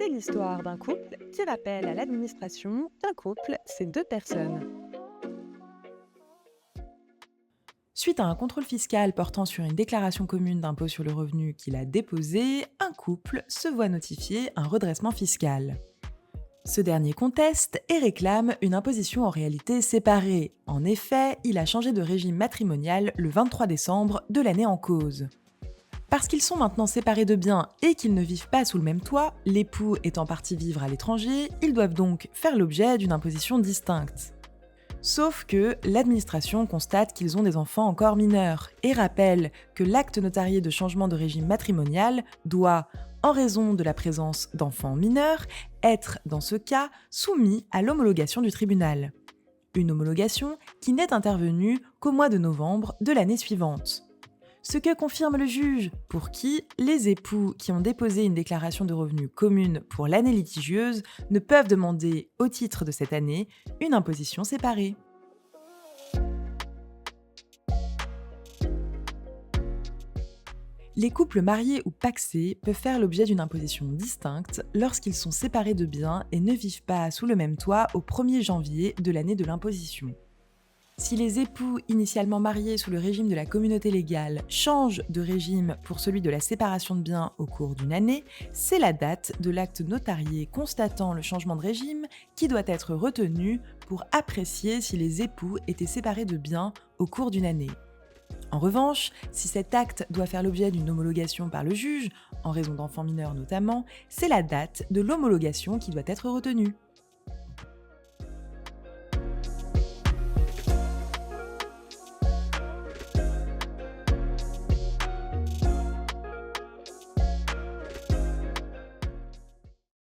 C'est l'histoire d'un couple qui rappelle à l'administration qu'un couple, c'est deux personnes. Suite à un contrôle fiscal portant sur une déclaration commune d'impôt sur le revenu qu'il a déposée, un couple se voit notifier un redressement fiscal. Ce dernier conteste et réclame une imposition en réalité séparée. En effet, il a changé de régime matrimonial le 23 décembre de l'année en cause. Parce qu'ils sont maintenant séparés de biens et qu'ils ne vivent pas sous le même toit, l'époux étant parti vivre à l'étranger, ils doivent donc faire l'objet d'une imposition distincte. Sauf que l'administration constate qu'ils ont des enfants encore mineurs et rappelle que l'acte notarié de changement de régime matrimonial doit, en raison de la présence d'enfants mineurs, être, dans ce cas, soumis à l'homologation du tribunal. Une homologation qui n'est intervenue qu'au mois de novembre de l'année suivante. Ce que confirme le juge, pour qui les époux qui ont déposé une déclaration de revenus commune pour l'année litigieuse ne peuvent demander, au titre de cette année, une imposition séparée. Les couples mariés ou pacsés peuvent faire l'objet d'une imposition distincte lorsqu'ils sont séparés de biens et ne vivent pas sous le même toit au 1er janvier de l'année de l'imposition. Si les époux initialement mariés sous le régime de la communauté légale changent de régime pour celui de la séparation de biens au cours d'une année, c'est la date de l'acte notarié constatant le changement de régime qui doit être retenue pour apprécier si les époux étaient séparés de biens au cours d'une année. En revanche, si cet acte doit faire l'objet d'une homologation par le juge, en raison d'enfants mineurs notamment, c'est la date de l'homologation qui doit être retenue.